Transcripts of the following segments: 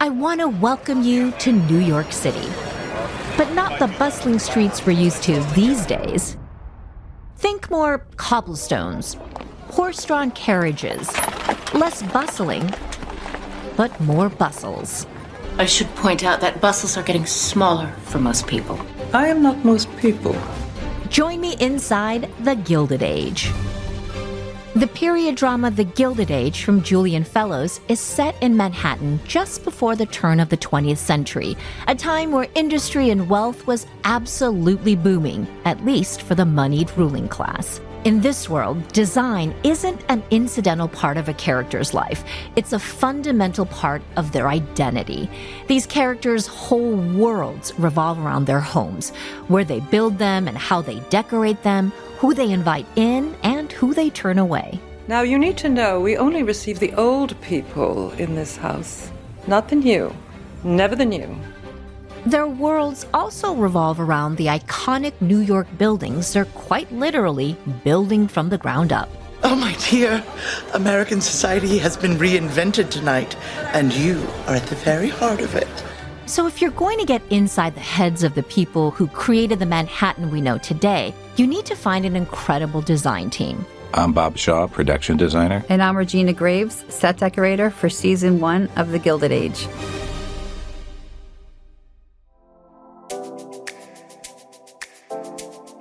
I want to welcome you to New York City. But not the bustling streets we're used to these days. Think more cobblestones, horse-drawn carriages, less bustling, but more bustles. I should point out that bustles are getting smaller for most people. I am not most people. Join me inside the Gilded Age. The period drama The Gilded Age from Julian Fellowes is set in Manhattan just before the turn of the 20th century, a time where industry and wealth was absolutely booming, at least for the moneyed ruling class. In this world, design isn't an incidental part of a character's life. It's a fundamental part of their identity. These characters' whole worlds revolve around their homes, where they build them and how they decorate them, who they invite in and who they turn away. Now you need to know we only receive the old people in this house, not the new. Never the new. Their worlds also revolve around the iconic New York buildings they're quite literally building from the ground up. Oh, my dear, American society has been reinvented tonight, and you are at the very heart of it. So if you're going to get inside the heads of the people who created the Manhattan we know today, you need to find an incredible design team. I'm Bob Shaw, production designer. And I'm Regina Graves, set decorator for season 1 of The Gilded Age.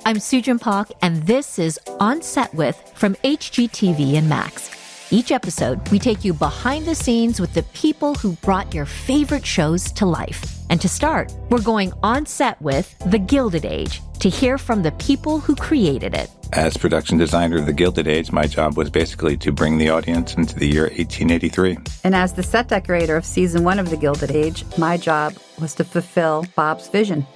I'm SuChin Pak, and this is On Set With from HGTV and Max. Each episode, we take you behind the scenes with the people who brought your favorite shows to life. And to start, we're going on set with The Gilded Age to hear from the people who created it. As production designer of The Gilded Age, my job was basically to bring the audience into the year 1883. And as the set decorator of season 1 of The Gilded Age, my job was to fulfill Bob's vision.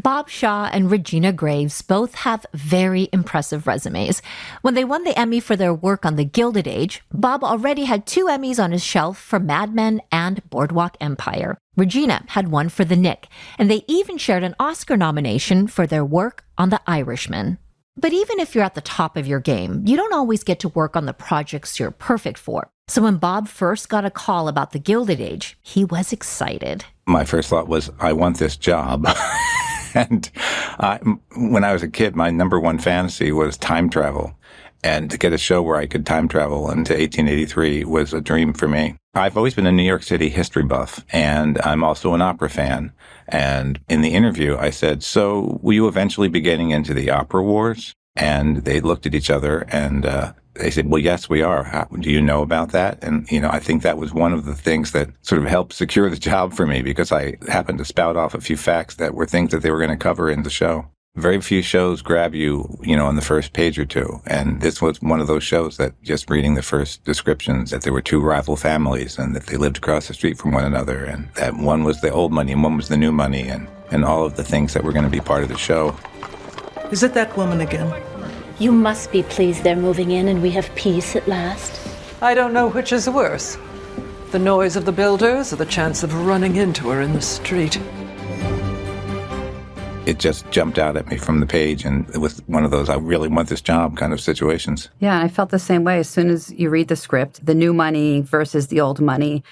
Bob Shaw and Regina Graves both have very impressive resumes. When they won the Emmy for their work on The Gilded Age, Bob already had 2 Emmys on his shelf for Mad Men and Boardwalk Empire. Regina had one for The Knick, and they even shared an Oscar nomination for their work on The Irishman. But even if you're at the top of your game, you don't always get to work on the projects you're perfect for. So when Bob first got a call about The Gilded Age, he was excited. My first thought was, I want this job. And when I was a kid, my number one fantasy was time travel. And to get a show where I could time travel into 1883 was a dream for me. I've always been a New York City history buff, and I'm also an opera fan. And in the interview, I said, so will you eventually be getting into the opera wars? And they looked at each other and they said, well, yes, we are. Do you know about that? And, I think that was one of the things that sort of helped secure the job for me, because I happened to spout off a few facts that were things that they were going to cover in the show. Very few shows grab you, on the first page or two. And this was one of those shows that just reading the first descriptions that there were 2 rival families and that they lived across the street from one another, and that one was the old money and one was the new money, and all of the things that were going to be part of the show. Is it that woman again? You must be pleased they're moving in and we have peace at last. I don't know which is worse. The noise of the builders or the chance of running into her in the street. It just jumped out at me from the page, and it was one of those I really want this job kind of situations. Yeah, I felt the same way. As soon as you read the script, the new money versus the old money,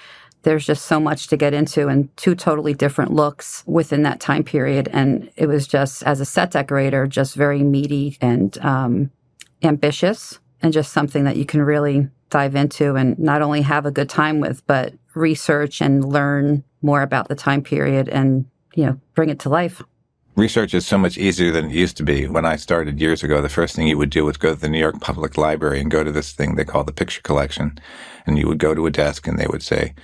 there's just so much to get into and 2 totally different looks within that time period. And it was just, as a set decorator, just very meaty and ambitious, and just something that you can really dive into and not only have a good time with, but research and learn more about the time period and, bring it to life. Research is so much easier than it used to be. When I started years ago, the first thing you would do was go to the New York Public Library and go to this thing they call the picture collection. And you would go to a desk and they would say,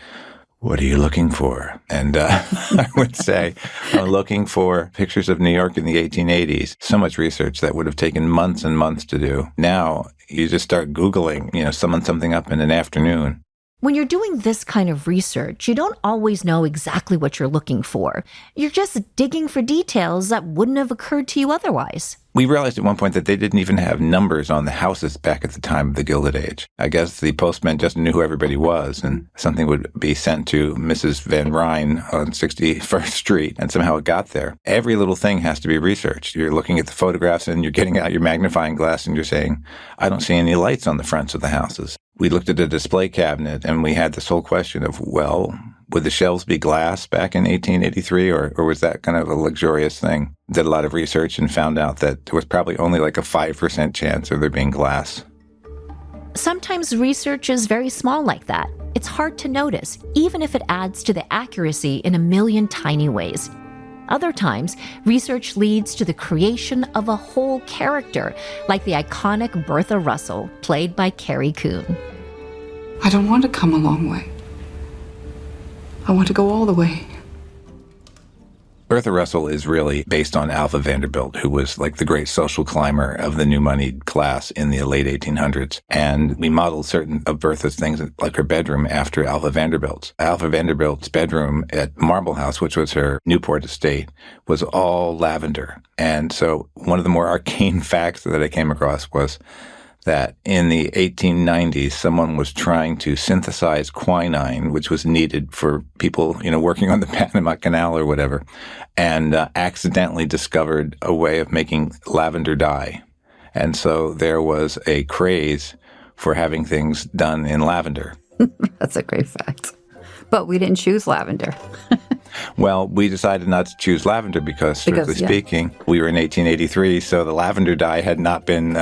what are you looking for? And I would say, I'm looking for pictures of New York in the 1880s. So much research that would have taken months and months to do. Now, you just start Googling, summon something up in an afternoon. When you're doing this kind of research, you don't always know exactly what you're looking for. You're just digging for details that wouldn't have occurred to you otherwise. We realized at one point that they didn't even have numbers on the houses back at the time of the Gilded Age. I guess the postman just knew who everybody was, and something would be sent to Mrs. Van Ryn on 61st Street, and somehow it got there. Every little thing has to be researched. You're looking at the photographs and you're getting out your magnifying glass and you're saying, I don't see any lights on the fronts of the houses. we looked at a display cabinet and we had this whole question of, well, would the shelves be glass back in 1883 or was that kind of a luxurious thing? Did a lot of research and found out that there was probably only like a 5% chance of there being glass. Sometimes research is very small like that. It's hard to notice, even if it adds to the accuracy in a million tiny ways. Other times, research leads to the creation of a whole character, like the iconic Bertha Russell, played by Carrie Coon. I don't want to come a long way. I want to go all the way. Bertha Russell is really based on Alva Vanderbilt, who was like the great social climber of the new moneyed class in the late 1800s. And we modeled certain of Bertha's things, like her bedroom, after Alva Vanderbilt's. Alva Vanderbilt's bedroom at Marble House, which was her Newport estate, was all lavender. And so one of the more arcane facts that I came across was that in the 1890s, someone was trying to synthesize quinine, which was needed for people, working on the Panama Canal or whatever, and accidentally discovered a way of making lavender dye. And so there was a craze for having things done in lavender. That's a great fact. But we didn't choose lavender. Well, we decided not to choose lavender because strictly speaking, we were in 1883, so the lavender dye had not been,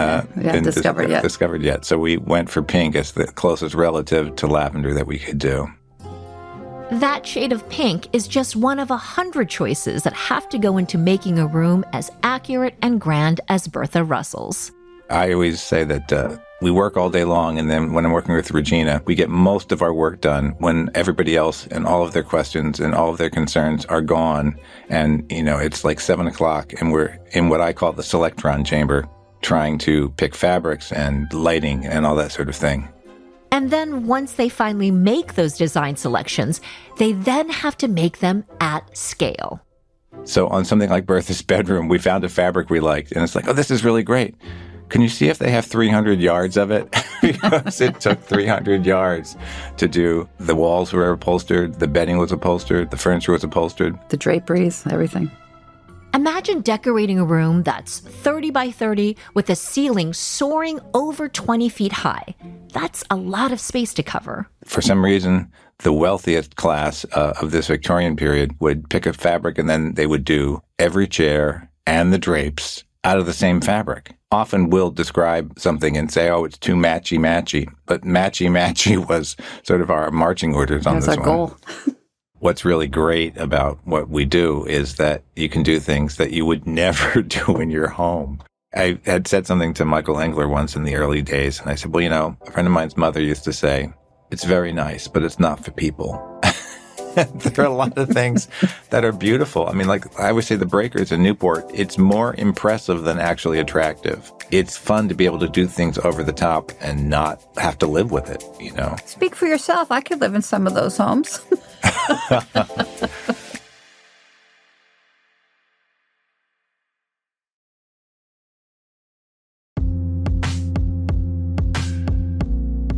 discovered yet. So we went for pink as the closest relative to lavender that we could do. That shade of pink is just one of 100 choices that have to go into making a room as accurate and grand as Bertha Russell's. I always say that we work all day long, and then when I'm working with Regina, we get most of our work done when everybody else and all of their questions and all of their concerns are gone. And, it's like 7 o'clock, and we're in what I call the selectron chamber, trying to pick fabrics and lighting and all that sort of thing. And then once they finally make those design selections, they then have to make them at scale. So on something like Bertha's bedroom, we found a fabric we liked, and it's like, oh, this is really great. Can you see if they have 300 yards of it? Because it took 300 yards to do. The walls were upholstered, the bedding was upholstered, the furniture was upholstered. The draperies, everything. Imagine decorating a room that's 30 by 30 with a ceiling soaring over 20 feet high. That's a lot of space to cover. For some reason, the wealthiest class of this Victorian period would pick a fabric and then they would do every chair and the drapes out of the same fabric. Often we'll describe something and say, oh, it's too matchy-matchy. But matchy-matchy was sort of our marching orders on this one. That's our goal. What's really great about what we do is that you can do things that you would never do in your home. I had said something to Michael Engler once in the early days, and I said, well, a friend of mine's mother used to say, it's very nice, but it's not for people. There are a lot of things that are beautiful. I mean, like I always say, the breakers in Newport, it's more impressive than actually attractive. It's fun to be able to do things over the top and not have to live with it, Speak for yourself. I could live in some of those homes.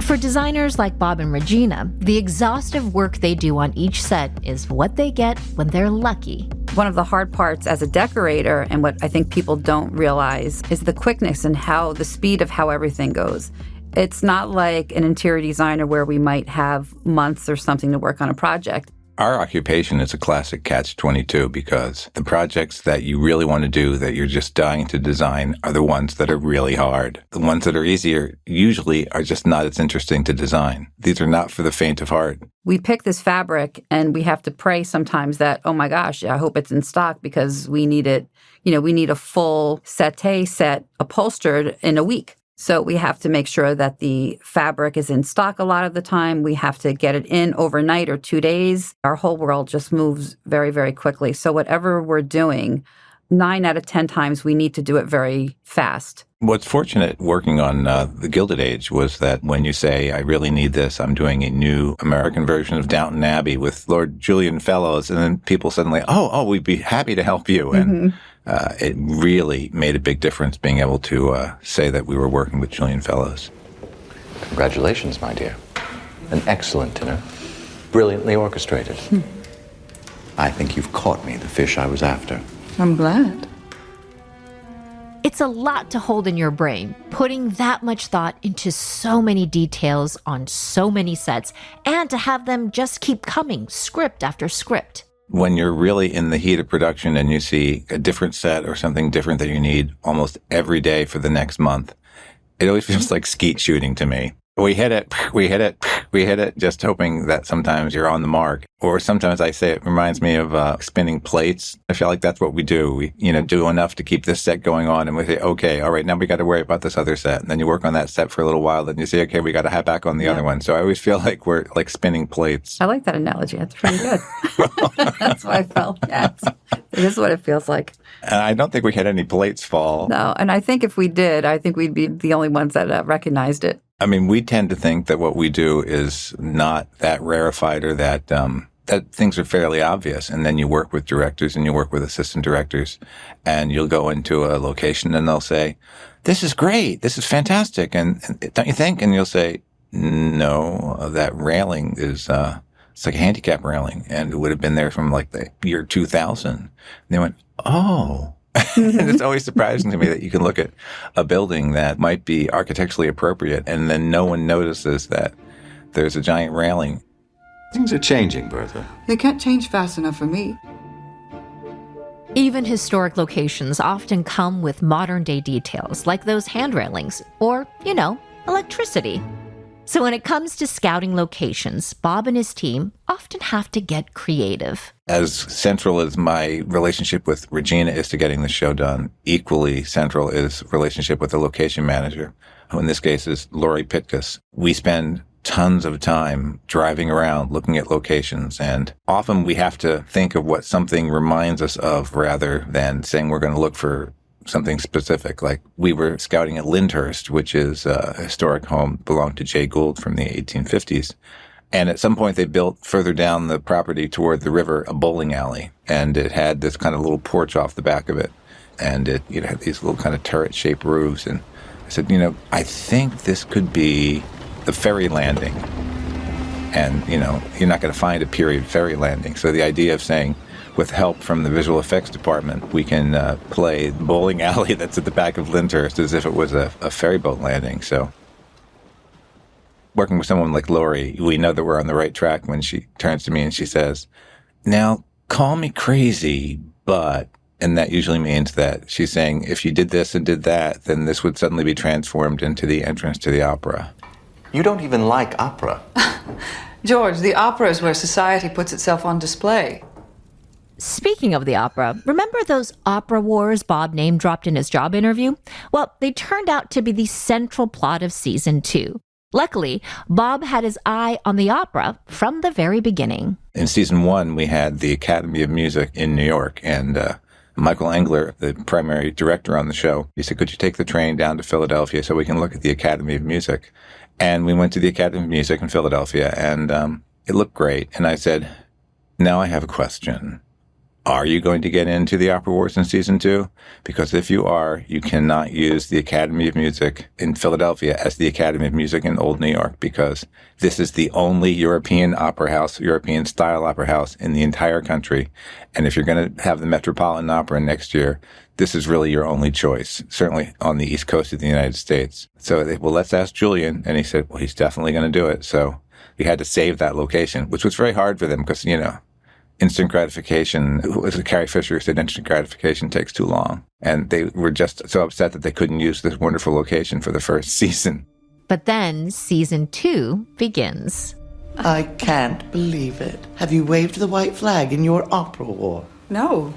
For designers like Bob and Regina, the exhaustive work they do on each set is what they get when they're lucky. One of the hard parts as a decorator, and what I think people don't realize, is the quickness and the speed of how everything goes. It's not like an interior designer where we might have months or something to work on a project. Our occupation is a classic catch-22 because the projects that you really want to do, that you're just dying to design, are the ones that are really hard. The ones that are easier usually are just not as interesting to design. These are not for the faint of heart. We pick this fabric and we have to pray sometimes that, oh my gosh, I hope it's in stock because we need it. We need a full settee set upholstered in a week. So we have to make sure that the fabric is in stock a lot of the time. We have to get it in overnight or 2 days. Our whole world just moves very, very quickly. So whatever we're doing, 9 out of 10 times we need to do it very fast. What's fortunate working on the Gilded Age was that when you say, I really need this, I'm doing a new American version of Downton Abbey with Lord Julian Fellowes, and then people suddenly, oh, we'd be happy to help you. And it really made a big difference being able to say that we were working with Julian Fellowes. Congratulations, my dear. An excellent dinner. Brilliantly orchestrated. I think you've caught me the fish I was after. I'm glad. It's a lot to hold in your brain, putting that much thought into so many details on so many sets, and to have them just keep coming, script after script. When you're really in the heat of production and you see a different set or something different that you need almost every day for the next month, it always feels like skeet shooting to me. We hit it, just hoping that sometimes you're on the mark. Or sometimes I say it reminds me of spinning plates. I feel like that's what we do. We, do enough to keep this set going on, and we say, okay, all right, now we got to worry about this other set. And then you work on that set for a little while, then you say, okay, we got to head back on the other one. So I always feel like we're like spinning plates. I like that analogy. That's pretty good. That's what I felt. Yes. It is what it feels like. And I don't think we had any plates fall. No, and I think if we did, I think we'd be the only ones that recognized it. I mean, we tend to think that what we do is not that rarefied or that things are fairly obvious. And then you work with directors and you work with assistant directors, and you'll go into a location and they'll say, this is great. This is fantastic. And don't you think? And you'll say, no, that railing is, it's like a handicap railing, and it would have been there from like the year 2000. And they went, oh. And it's always surprising to me that you can look at a building that might be architecturally appropriate, and then no one notices that there's a giant railing. Things are changing, Bertha. They can't change fast enough for me. Even historic locations often come with modern-day details, like those hand railings, or, electricity. So when it comes to scouting locations, Bob and his team often have to get creative. As central as my relationship with Regina is to getting the show done, equally central is relationship with the location manager, who in this case is Lori Pitkus. We spend tons of time driving around looking at locations, and often we have to think of what something reminds us of rather than saying we're going to look for something specific. Like we were scouting at Lyndhurst, which is a historic home, belonged to Jay Gould from the 1850s. And at some point they built further down the property toward the river a bowling alley. And it had this kind of little porch off the back of it. And it had these little kind of turret-shaped roofs. And I said, I think this could be the ferry landing. And, you're not going to find a period ferry landing. So the idea of saying, with help from the visual effects department, we can play the bowling alley that's at the back of Lyndhurst as if it was a ferry boat landing. So working with someone like Lori, we know that we're on the right track when she turns to me and she says, now, call me crazy, but, and that usually means that she's saying, if you did this and did that, then this would suddenly be transformed into the entrance to the opera. You don't even like opera. George, the opera is where society puts itself on display. Speaking of the opera, remember those opera wars Bob name-dropped in his job interview? Well, they turned out to be the central plot of season 2. Luckily, Bob had his eye on the opera from the very beginning. In season 1, we had the Academy of Music in New York, and Michael Engler, the primary director on the show, he said, could you take the train down to Philadelphia so we can look at the Academy of Music? And we went to the Academy of Music in Philadelphia, and it looked great. And I said, now I have a question. Are you going to get into the opera wars in season 2? Because if you are, you cannot use the Academy of Music in Philadelphia as the Academy of Music in Old New York, because this is the only European opera house, European style opera house in the entire country. And if you're going to have the Metropolitan Opera next year, this is really your only choice, certainly on the East Coast of the United States. So they, well, let's ask Julian. And he said, well, he's definitely going to do it. So we had to save that location, which was very hard for them because, instant gratification, was it Carrie Fisher who said instant gratification takes too long? And they were just so upset that they couldn't use this wonderful location for the first season. But then season 2 begins. I can't believe it. Have you waved the white flag in your opera war? No.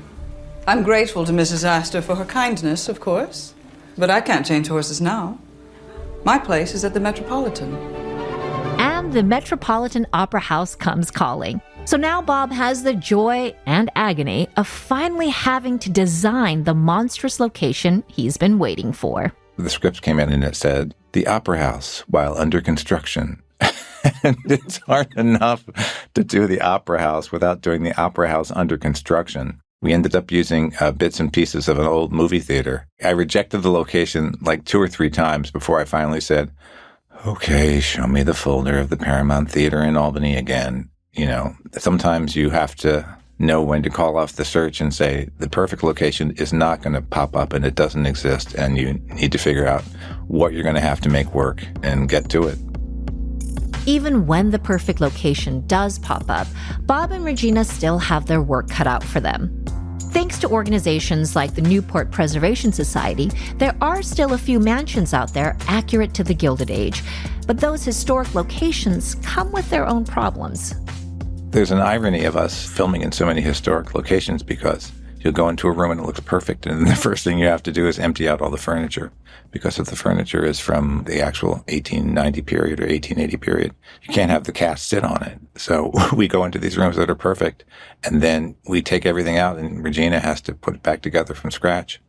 I'm grateful to Mrs. Astor for her kindness, of course. But I can't change horses now. My place is at the Metropolitan. And the Metropolitan Opera House comes calling. So now Bob has the joy and agony of finally having to design the monstrous location he's been waiting for. The script came in and it said, the Opera House while under construction. And it's hard enough to do the Opera House without doing the Opera House under construction. We ended up using bits and pieces of an old movie theater. I rejected the location like 2 or 3 times before I finally said, okay, show me the folder of the Paramount Theater in Albany again. Sometimes you have to know when to call off the search and say, the perfect location is not going to pop up and it doesn't exist, and you need to figure out what you're going to have to make work and get to it. Even when the perfect location does pop up, Bob and Regina still have their work cut out for them. Thanks to organizations like the Newport Preservation Society, there are still a few mansions out there accurate to the Gilded Age, but those historic locations come with their own problems. There's an irony of us filming in so many historic locations because you'll go into a room and it looks perfect, and the first thing you have to do is empty out all the furniture, because if the furniture is from the actual 1890 period or 1880 period, you can't have the cast sit on it. So we go into these rooms that are perfect, and then we take everything out, and Regina has to put it back together from scratch.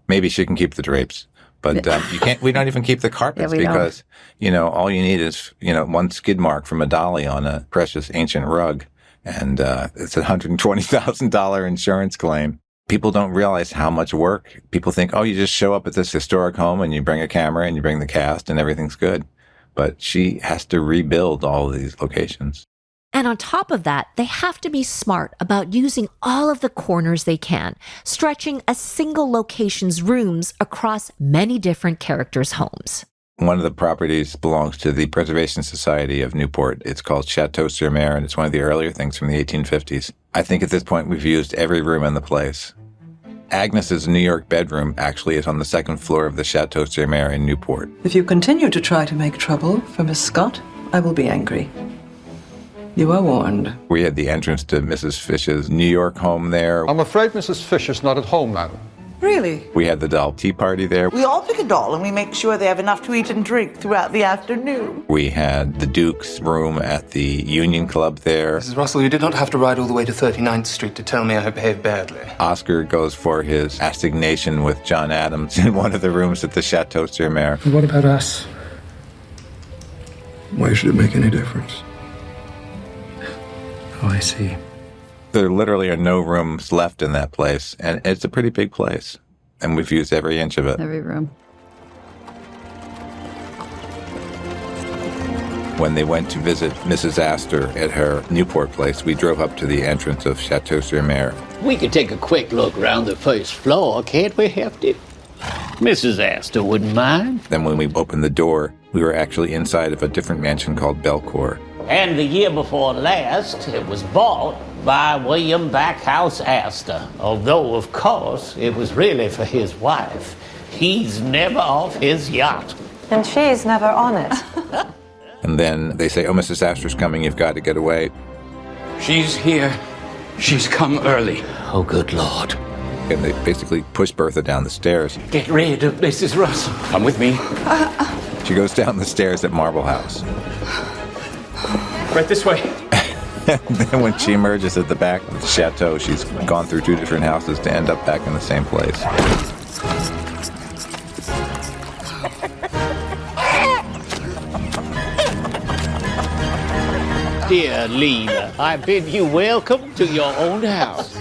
Maybe she can keep the drapes, but you can't. We don't even keep the carpets because all you need is one skid mark from a dolly on a precious ancient rug, and it's a $120,000 insurance claim. People don't realize how much work. People think, oh, you just show up at this historic home and you bring a camera and you bring the cast and everything's good. But she has to rebuild all of these locations. And on top of that, they have to be smart about using all of the corners they can, stretching a single location's rooms across many different characters' homes. One of the properties belongs to the Preservation Society of Newport. It's called Chateau-sur-Mer, and it's one of the earlier things from the 1850s. I think at this point we've used every room in the place. Agnes's New York bedroom actually is on the second floor of the Chateau-sur-Mer in Newport. If you continue to try to make trouble for Miss Scott, I will be angry. You are warned. We had the entrance to Mrs. Fish's New York home there. I'm afraid Mrs. Fisher's not at home, madam. Really? We had the doll tea party there. We all pick a doll and we make sure they have enough to eat and drink throughout the afternoon. We had the Duke's room at the Union Club there. Mrs. Russell, you did not have to ride all the way to 39th Street to tell me I behaved badly. Oscar goes for his assignation with John Adams in one of the rooms at the Chateau-sur-Mer. What about us? Why should it make any difference? Oh, I see. There literally are no rooms left in that place, and it's a pretty big place, and we've used every inch of it. Every room. When they went to visit Mrs. Astor at her Newport place, we drove up to the entrance of Chateau-sur-Mer. We could take a quick look around the first floor, can't we, Hefty? Mrs. Astor wouldn't mind. Then when we opened the door, we were actually inside of a different mansion called Belcourt. And the year before last, it was bought by William Backhouse Astor. Although, of course, it was really for his wife. He's never off his yacht. And she's never on it. And then they say, oh, Mrs. Astor's coming, you've got to get away. She's here. She's come early. Oh, good Lord. And they basically push Bertha down the stairs. Get rid of Mrs. Russell. Come with me. She goes down the stairs at Marble House. Right this way. And then when she emerges at the back of the chateau, she's gone through two different houses to end up back in the same place. Dear Lena, I bid you welcome to your own house.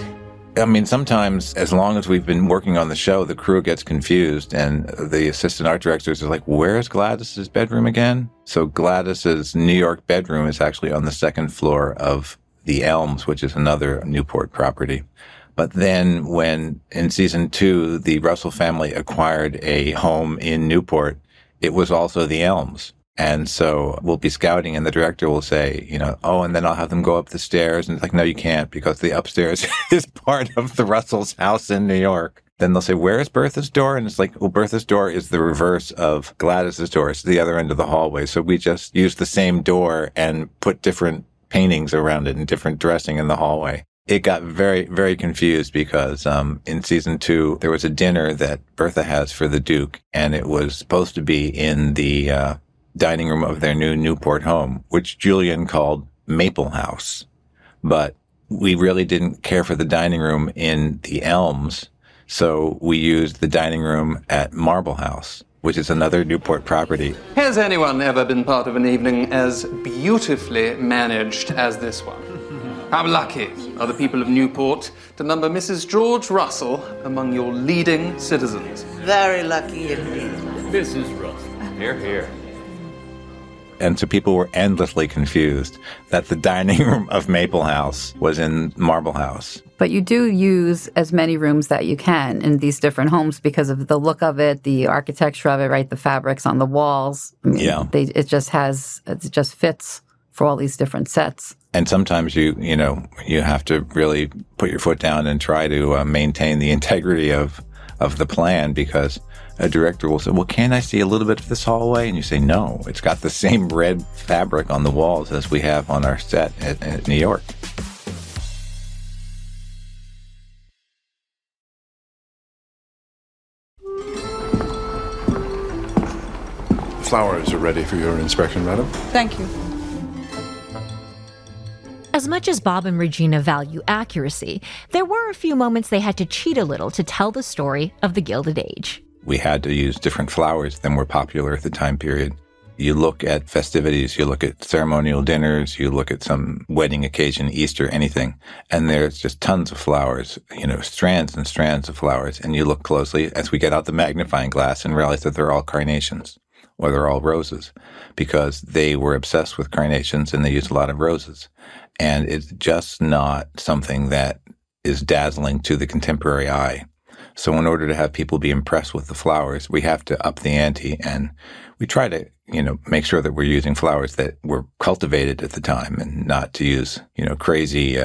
I mean, sometimes, as long as we've been working on the show, the crew gets confused, and the assistant art directors are like, where's Gladys's bedroom again? So Gladys's New York bedroom is actually on the second floor of the Elms, which is another Newport property. But then when, in season 2, the Russell family acquired a home in Newport, it was also the Elms. And so we'll be scouting and the director will say, oh, and then I'll have them go up the stairs. And it's like, no, you can't, because the upstairs is part of the Russell's house in New York. Then they'll say, where is Bertha's door? And it's like, well, Bertha's door is the reverse of Gladys's door. It's the other end of the hallway. So we just use the same door and put different paintings around it and different dressing in the hallway. It got very, very confused because in season 2, there was a dinner that Bertha has for the Duke, and it was supposed to be in the dining room of their new Newport home, which Julian called Maple House. But we really didn't care for the dining room in the Elms, so we used the dining room at Marble House, which is another Newport property. Has anyone ever been part of an evening as beautifully managed as this one? How lucky are the people of Newport to number Mrs. George Russell among your leading citizens. Very lucky indeed. Mrs. Russell. Here, here. And so people were endlessly confused that the dining room of Maple House was in Marble House. But you do use as many rooms that you can in these different homes because of the look of it, the architecture of it, right? The fabrics on the walls. I mean, it just fits for all these different sets. And sometimes you have to really put your foot down and try to maintain the integrity of the plan, because a director will say, well, can't I see a little bit of this hallway? And you say, no, it's got the same red fabric on the walls as we have on our set at New York. Flowers are ready for your inspection, madam. Thank you. As much as Bob and Regina value accuracy, there were a few moments they had to cheat a little to tell the story of the Gilded Age. We had to use different flowers than were popular at the time period. You look at festivities, you look at ceremonial dinners, you look at some wedding occasion, Easter, anything, and there's just tons of flowers, strands and strands of flowers. And you look closely as we get out the magnifying glass and realize that they're all carnations, or they're all roses, because they were obsessed with carnations and they used a lot of roses. And it's just not something that is dazzling to the contemporary eye. So in order to have people be impressed with the flowers, we have to up the ante, and we try to, make sure that we're using flowers that were cultivated at the time and not to use, crazy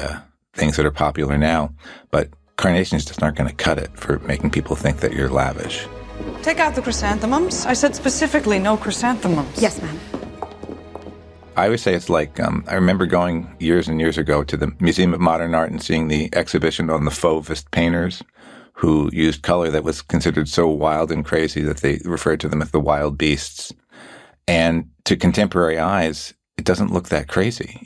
things that are popular now. But carnations just aren't going to cut it for making people think that you're lavish. Take out the chrysanthemums. I said specifically no chrysanthemums. Yes, ma'am. I always say it's like, I remember going years and years ago to the Museum of Modern Art and seeing the exhibition on the Fauvist painters who used color that was considered so wild and crazy that they referred to them as the wild beasts. And to contemporary eyes, it doesn't look that crazy,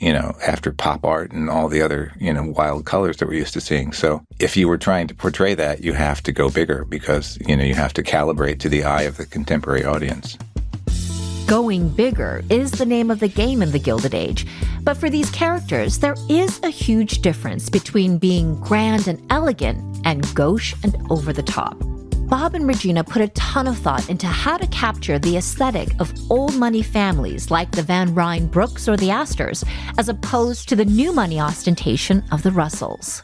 after pop art and all the other, wild colors that we're used to seeing. So if you were trying to portray that, you have to go bigger because, you have to calibrate to the eye of the contemporary audience. Going bigger is the name of the game in the Gilded Age. But for these characters, there is a huge difference between being grand and elegant and gauche and over the top. Bob and Regina put a ton of thought into how to capture the aesthetic of old money families like the Van Ryn Brooks or the Astors, as opposed to the new money ostentation of the Russells.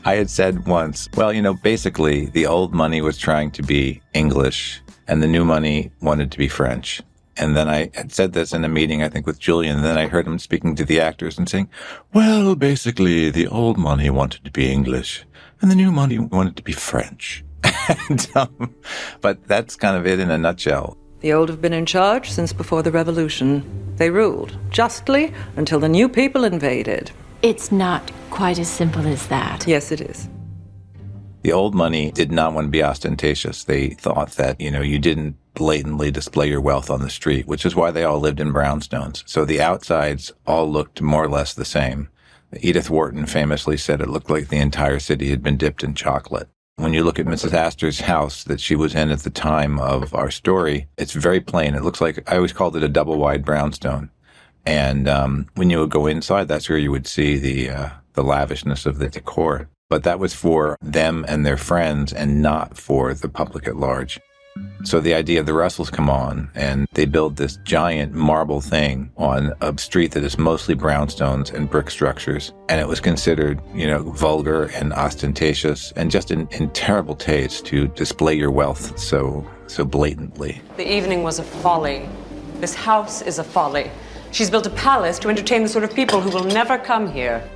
I had said once, basically the old money was trying to be English and the new money wanted to be French. And then I had said this in a meeting, I think, with Julian, and then I heard him speaking to the actors and saying, well, basically, the old money wanted to be English, and the new money wanted to be French. But that's kind of it in a nutshell. The old have been in charge since before the revolution. They ruled justly until the new people invaded. It's not quite as simple as that. Yes, it is. The old money did not want to be ostentatious. They thought that, you didn't blatantly display your wealth on the street, which is why they all lived in brownstones. So the outsides all looked more or less the same. Edith Wharton famously said it looked like the entire city had been dipped in chocolate. When you look at Mrs. Astor's house that she was in at the time of our story, it's very plain. It looks like, I always called it a double-wide brownstone. And when you would go inside, that's where you would see the lavishness of the decor. But that was for them and their friends and not for the public at large. So the idea of the Russells come on, and they build this giant marble thing on a street that is mostly brownstones and brick structures. And it was considered, vulgar and ostentatious and just in terrible taste to display your wealth so blatantly. The evening was a folly. This house is a folly. She's built a palace to entertain the sort of people who will never come here.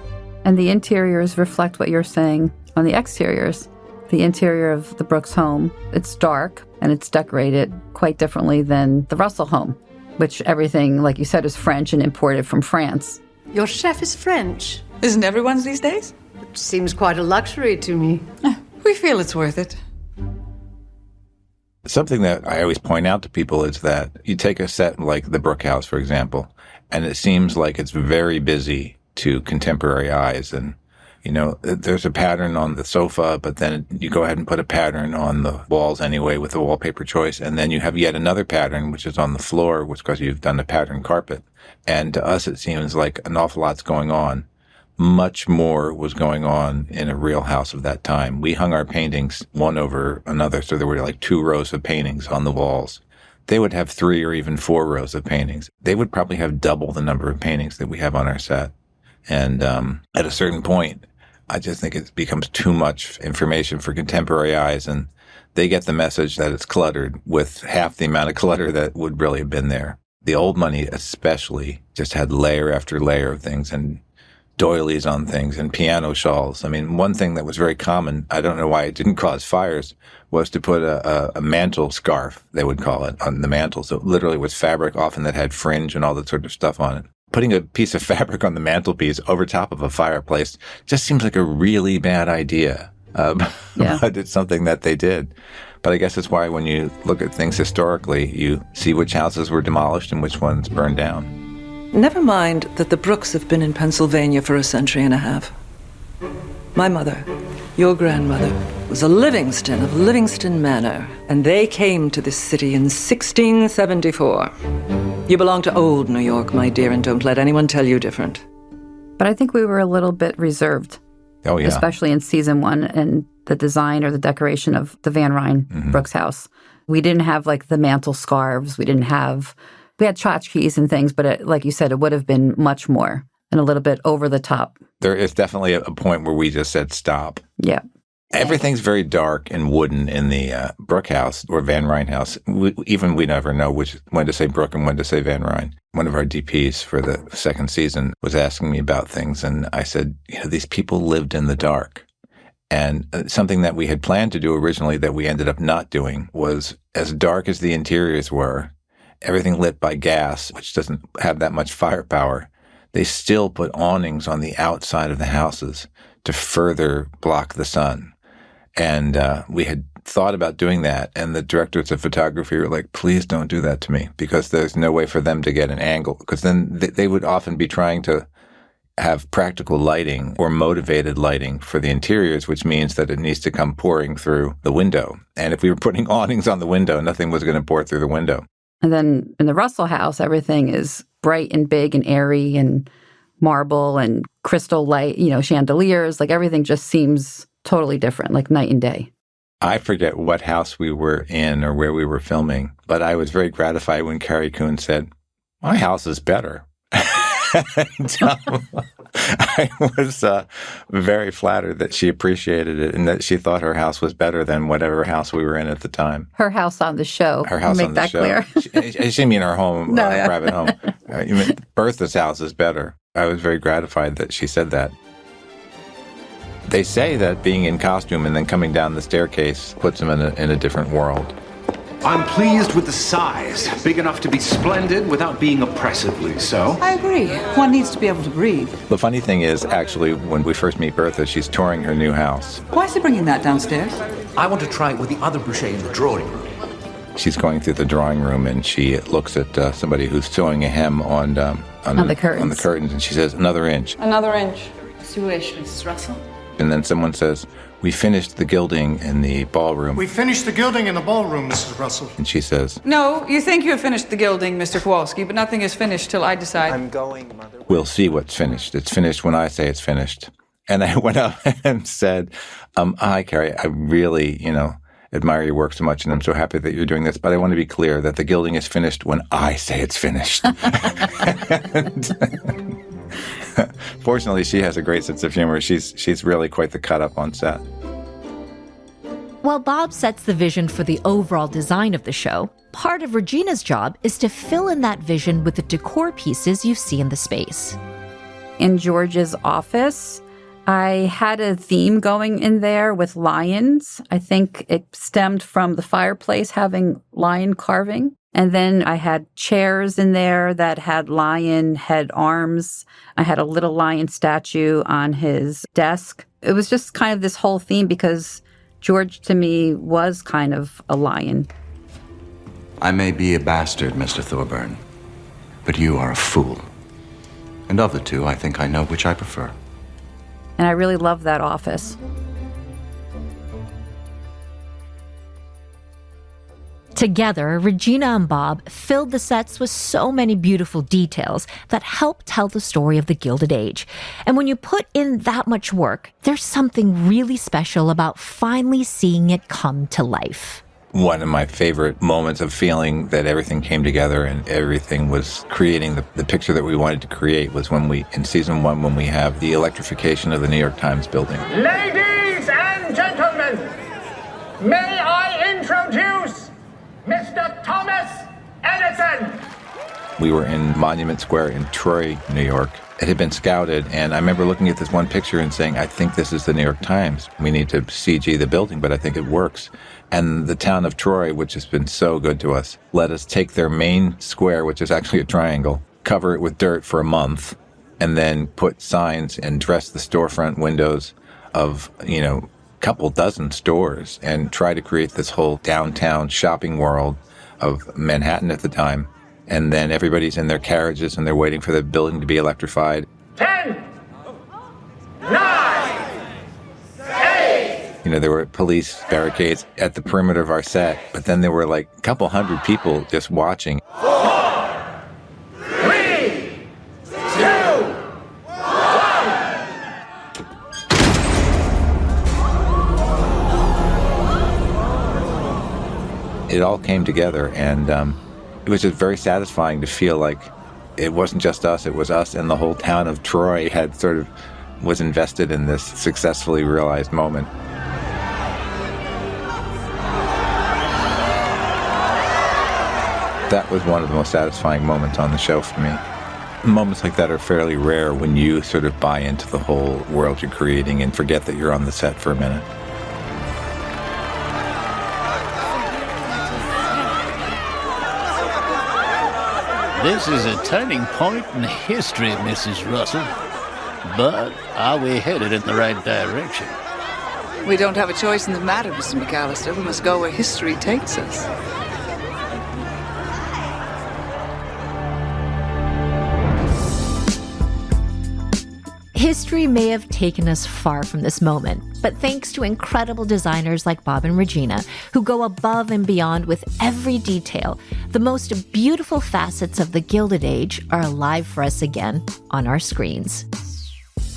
And the interiors reflect what you're saying on the exteriors. The interior of the Brooks home, it's dark and it's decorated quite differently than the Russell home, which everything, like you said, is French and imported from France. Your chef is French. Isn't everyone's these days? It seems quite a luxury to me. We feel it's worth it. Something that I always point out to people is that you take a set like the Brooke House, for example, and it seems like it's very busy to contemporary eyes. And there's a pattern on the sofa, but then you go ahead and put a pattern on the walls anyway with the wallpaper choice. And then you have yet another pattern, which is on the floor, which because you've done a pattern carpet. And to us, it seems like an awful lot's going on. Much more was going on in a real house of that time. We hung our paintings one over another. So there were like 2 rows of paintings on the walls they would have 3 or even 4 rows of paintings. They would probably have double the number of paintings that we have on our set. And at a certain point, I just think it becomes too much information for contemporary eyes, and they get the message that it's cluttered with half the amount of clutter that would really have been there. The old money especially just had layer after layer of things, and doilies on things, and piano shawls. I mean, one thing that was very common, I don't know why it didn't cause fires, was to put a mantle scarf, they would call it, on the mantle. So it literally was fabric, often that had fringe and all that sort of stuff on it. Putting a piece of fabric on the mantelpiece over top of a fireplace just seems like a really bad idea. But it's something that they did. But I guess it's why when you look at things historically, you see which houses were demolished and which ones burned down. Never mind that the Brookes have been in Pennsylvania for a century and a half. My mother, your grandmother, was a Livingston of Livingston Manor, and they came to this city in 1674. You belong to old New York, my dear, and don't let anyone tell you different. But I think we were a little bit reserved. Oh, yeah. Especially in season 1 and the design or the decoration of the Van Ryn Brooks house. We didn't have like the mantle scarves. We had tchotchkes and things, but like you said, it would have been much more and a little bit over the top. There is definitely a point where we just said stop. Yeah. Everything's very dark and wooden in the Brooke house or Van Ryn house. We never know when to say Brooke and when to say Van Ryn. One of our DPs for the second season was asking me about things, and I said, these people lived in the dark. And something that we had planned to do originally that we ended up not doing was, as dark as the interiors were, everything lit by gas, which doesn't have that much firepower, they still put awnings on the outside of the houses to further block the sun. And we had thought about doing that, and the directors of photography were like, please don't do that to me, because there's no way for them to get an angle, because then they would often be trying to have practical lighting or motivated lighting for the interiors, which means that it needs to come pouring through the window. And if we were putting awnings on the window, nothing was going to pour through the window. And then in the Russell house, everything is bright and big and airy and marble and crystal light, chandeliers. Like everything just seems totally different, like night and day. I forget what house we were in or where we were filming, but I was very gratified when Carrie Coon said, my house is better. And, I was very flattered that she appreciated it and that she thought her house was better than whatever house we were in at the time. Her house on the show. Her house on the show. Make that clear. She mean her home, private home. You mean Bertha's house is better. I was very gratified that she said that. They say that being in costume and then coming down the staircase puts them in a different world. I'm pleased with the size. Big enough to be splendid without being oppressively so. I agree. One needs to be able to breathe. The funny thing is, actually, when we first meet Bertha, she's touring her new house. Why is he bringing that downstairs? I want to try it with the other boucher in the drawing room. She's going through the drawing room and she looks at somebody who's sewing a hem on the curtains. On the curtains, and she says, another inch. Another inch. As you wish, Mrs. Russell. And then someone says, we finished the gilding in the ballroom. We finished the gilding in the ballroom, Mrs. Russell. And she says, No, you think you have finished the gilding, Mr. Kowalski, but nothing is finished till I decide. I'm going, Mother. We'll see what's finished. It's finished when I say it's finished. And I went up and said, hi, Carrie, I really, admire your work so much, and I'm so happy that you're doing this, but I want to be clear that the gilding is finished when I say it's finished. Fortunately, she has a great sense of humor. She's really quite the cut-up on set. While Bob sets the vision for the overall design of the show, part of Regina's job is to fill in that vision with the decor pieces you see in the space. In George's office, I had a theme going in there with lions. I think it stemmed from the fireplace having lion carving. And then I had chairs in there that had lion head arms. I had a little lion statue on his desk. It was just kind of this whole theme because George, to me, was kind of a lion. I may be a bastard, Mr. Thorburn, but you are a fool. And of the two, I think I know which I prefer. And I really loved that office. Together, Regina and Bob filled the sets with so many beautiful details that help tell the story of the Gilded Age. And when you put in that much work, there's something really special about finally seeing it come to life. One of my favorite moments of feeling that everything came together and everything was creating the picture that we wanted to create was when in season 1, when we have the electrification of the New York Times building. Ladies and gentlemen, may I introduce Mr. Thomas Edison? We were in Monument Square in Troy, New York. It had been scouted, and I remember looking at this one picture and saying, I think this is the New York Times. We need to CG the building, but I think it works. And the town of Troy, which has been so good to us, let us take their main square, which is actually a triangle, cover it with dirt for a month, and then put signs and dress the storefront windows of, a couple dozen stores and try to create this whole downtown shopping world of Manhattan at the time. And then everybody's in their carriages and they're waiting for the building to be electrified. 10, 9, 8. There were police barricades at the perimeter of our set, but then there were like a couple hundred people just watching. 4, 3, 2, 1. It all came together, and it was just very satisfying to feel like it wasn't just us, it was us, and the whole town of Troy was invested in this successfully realized moment. That was one of the most satisfying moments on the show for me. Moments like that are fairly rare when you sort of buy into the whole world you're creating and forget that you're on the set for a minute. This is a turning point in history, Mrs. Russell. But are we headed in the right direction? We don't have a choice in the matter, Mr. McAllister. We must go where history takes us. History may have taken us far from this moment, but thanks to incredible designers like Bob and Regina, who go above and beyond with every detail, the most beautiful facets of the Gilded Age are alive for us again on our screens.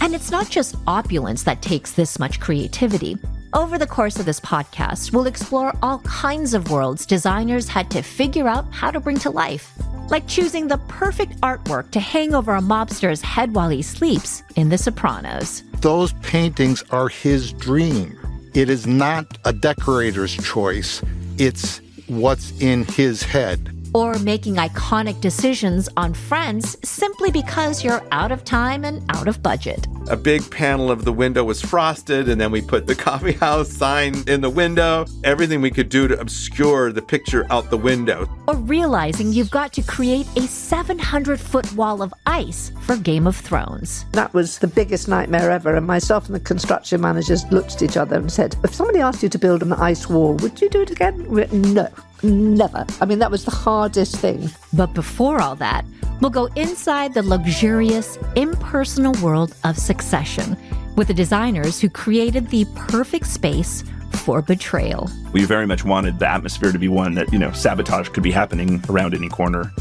And it's not just opulence that takes this much creativity. Over the course of this podcast, we'll explore all kinds of worlds designers had to figure out how to bring to life, like choosing the perfect artwork to hang over a mobster's head while he sleeps in The Sopranos. Those paintings are his dream. It is not a decorator's choice. It's what's in his head. Or making iconic decisions on Friends simply because you're out of time and out of budget. A big panel of the window was frosted, and then we put the coffee house sign in the window. Everything we could do to obscure the picture out the window. Or realizing you've got to create a 700-foot wall of ice for Game of Thrones. That was the biggest nightmare ever, and myself and the construction managers looked at each other and said, if somebody asked you to build an ice wall, would you do it again? No. Never. I mean, that was the hardest thing. But before all that, we'll go inside the luxurious, impersonal world of Succession with the designers who created the perfect space for betrayal. We very much wanted the atmosphere to be one that, sabotage could be happening around any corner.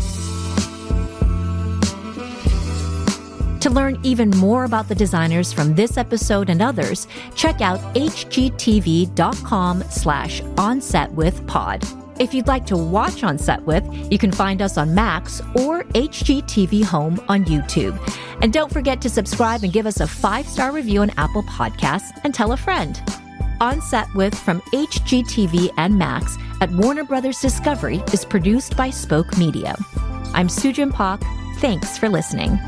To learn even more about the designers from this episode and others, check out hgtv.com/onsetwithpod. If you'd like to watch On Set With, you can find us on Max or HGTV Home on YouTube. And don't forget to subscribe and give us a 5-star review on Apple Podcasts and tell a friend. On Set With from HGTV and Max at Warner Brothers Discovery is produced by Spoke Media. I'm SuChin Pak. Thanks for listening.